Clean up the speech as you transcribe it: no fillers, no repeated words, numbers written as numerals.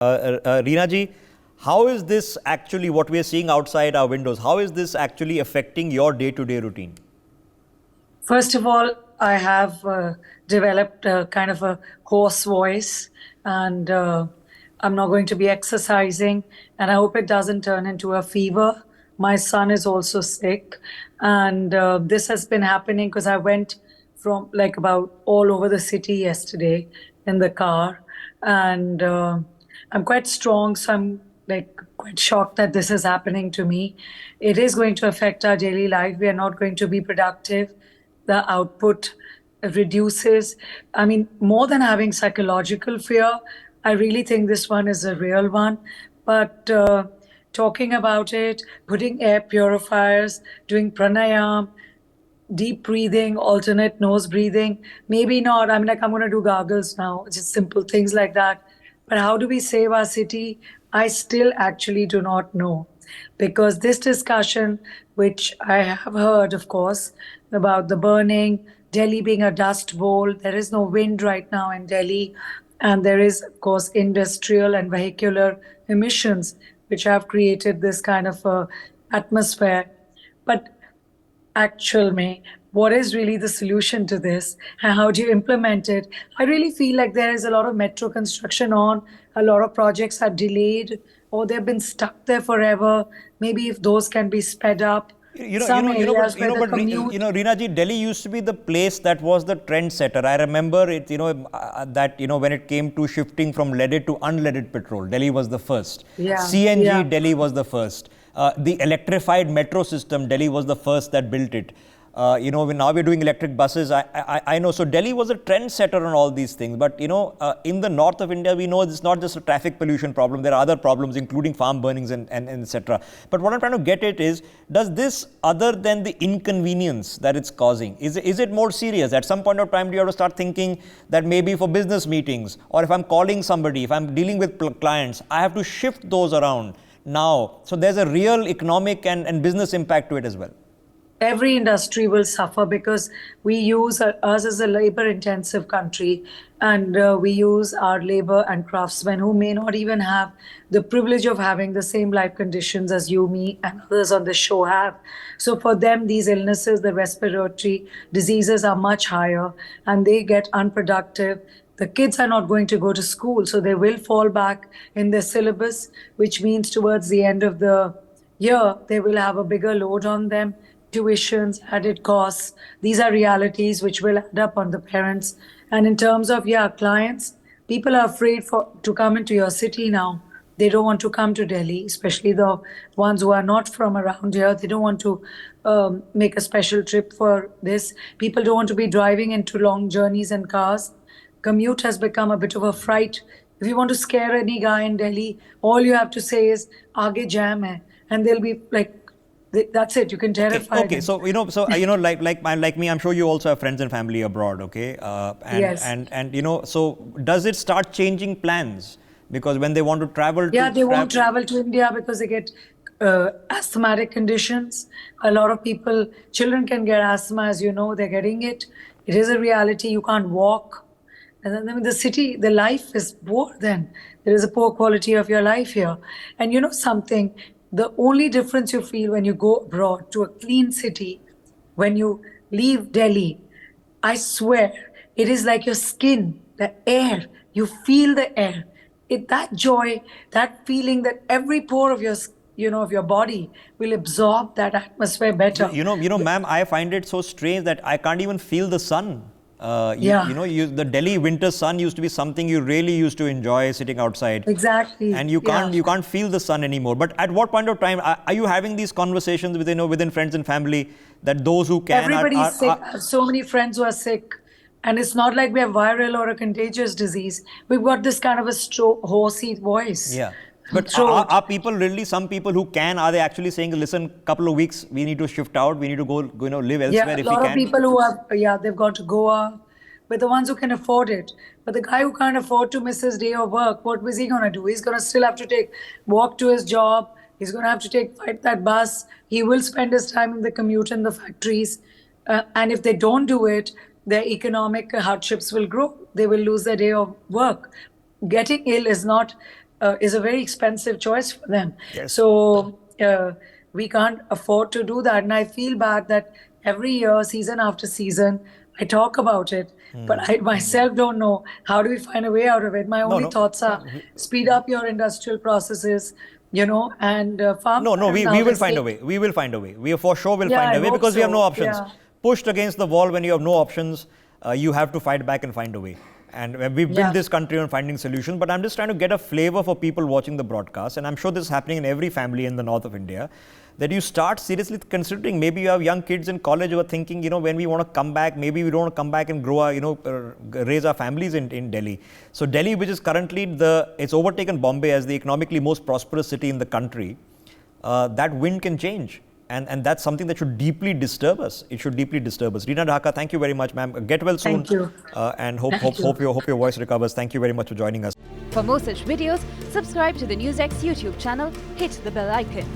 Rina ji, how is this actually what we are seeing outside our windows? How is this actually affecting your day-to-day routine? First of all, I have developed a kind of a hoarse voice, and I'm not going to be exercising, and I hope it doesn't turn into a fever. My son is also sick, and this has been happening because I went from like about all over the city yesterday in the car, and I'm quite strong, so I'm like quite shocked that this is happening to me. It is going to affect our daily life. We are not going to be productive. The output reduces. I mean, more than having psychological fear, I really think this one is a real one. But talking about it, putting air purifiers, doing pranayam, deep breathing, alternate nose breathing, maybe not. I mean, like I'm going to do gargles now, just simple things like that. But how do we save our city? I still actually do not know. Because this discussion, which I have heard, of course, about the burning, Delhi being a dust bowl, there is no wind right now in Delhi. And there is, of course, industrial and vehicular emissions, which have created this kind of atmosphere. But actual me, what is really the solution to this and how do you implement it? I really feel like there is a lot of metro construction on, a lot of projects are delayed or they've been stuck there forever. Maybe if those can be sped up. Some areas where the commute... Rina ji, Delhi used to be the place that was the trendsetter. I remember it, that, when it came to shifting from leaded to unleaded petrol, Delhi was the first. Yeah, CNG, yeah. Delhi was the first. The electrified metro system, Delhi was the first that built it. Now we're doing electric buses. I know. So Delhi was a trendsetter on all these things. But, in the north of India, we know it's not just a traffic pollution problem. There are other problems, including farm burnings and etc. But what I'm trying to get at is, does this, other than the inconvenience that it's causing, is it more serious? At some point of time, do you have to start thinking that maybe for business meetings, or if I'm calling somebody, if I'm dealing with clients, I have to shift those around now? So there's a real economic and business impact to it as well. Every industry will suffer because we use us as a labor intensive country, and we use our labor and craftsmen who may not even have the privilege of having the same life conditions as you, me and others on the show have. So for them, these illnesses, the respiratory diseases are much higher and they get unproductive. The kids are not going to go to school, so they will fall back in their syllabus, which means towards the end of the year, they will have a bigger load on them. Tuitions, added costs. These are realities which will add up on the parents. And in terms of, clients, people are afraid to come into your city now. They don't want to come to Delhi, especially the ones who are not from around here. They don't want to make a special trip for this. People don't want to be driving into long journeys in cars. Commute has become a bit of a fright. If you want to scare any guy in Delhi, all you have to say is, "Aage jam hai," and they'll be like, that's it. You can terrify them. So like me, I'm sure you also have friends and family abroad. Okay, Yes. And so does it start changing plans? Because when they want to travel, they won't travel to India because they get asthmatic conditions. A lot of people, children can get asthma, as you know, they're getting it. It is a reality. You can't walk. And then the city, the life is poor then. There is a poor quality of your life here. And you know something, the only difference you feel when you go abroad to a clean city, when you leave Delhi, I swear, it is like your skin, the air, you feel the air. That joy, that feeling that every pore of your body will absorb that atmosphere better. Ma'am, I find it so strange that I can't even feel the sun. The Delhi winter sun used to be something you really used to enjoy sitting outside. Exactly. And you can't feel the sun anymore. But at what point of time are you having these conversations within friends and family that those who can... Everybody's sick. I have so many friends who are sick. And it's not like we have viral or a contagious disease. We've got this kind of a horsey voice. Yeah. But are people really, some people who can, are they actually saying, listen, couple of weeks, we need to shift out, we need to go live elsewhere if we can? Yeah, a lot of people who have, they've gone to Goa, but the ones who can afford it. But the guy who can't afford to miss his day of work, what was he going to do? He's going to still have to walk to his job. He's going to have to fight that bus. He will spend his time in the commute in the factories. And if they don't do it, their economic hardships will grow. They will lose their day of work. Getting ill is not is a very expensive choice for them. Yes. So we can't afford to do that. And I feel bad that every year, season after season, I talk about it, but I myself don't know how do we find a way out of it. My No, only no. thoughts are speed up your industrial processes, and No, no, farmers we now will they find a say, way. We will find a way. We for sure will yeah, find I a way hope because we have no so. options. Yeah, Pushed against the wall when you have no options, you have to fight back and find a way. And we've built yeah. this country on finding solutions. But I'm just trying to get a flavor for people watching the broadcast. And I'm sure this is happening in every family in the north of India. That you start seriously considering, maybe you have young kids in college who are thinking, when we want to come back, maybe we don't want to come back and grow our, raise our families in Delhi. So Delhi, which is currently it's overtaken Bombay as the economically most prosperous city in the country, that wind can change. And that's something that should deeply disturb us. It should deeply disturb us. Rina Dhaka, thank you very much, ma'am. Get well soon. Thank you. And hope Thank you. your voice recovers. Thank you very much for joining us. For more such videos, subscribe to the NewsX YouTube channel, hit the bell icon.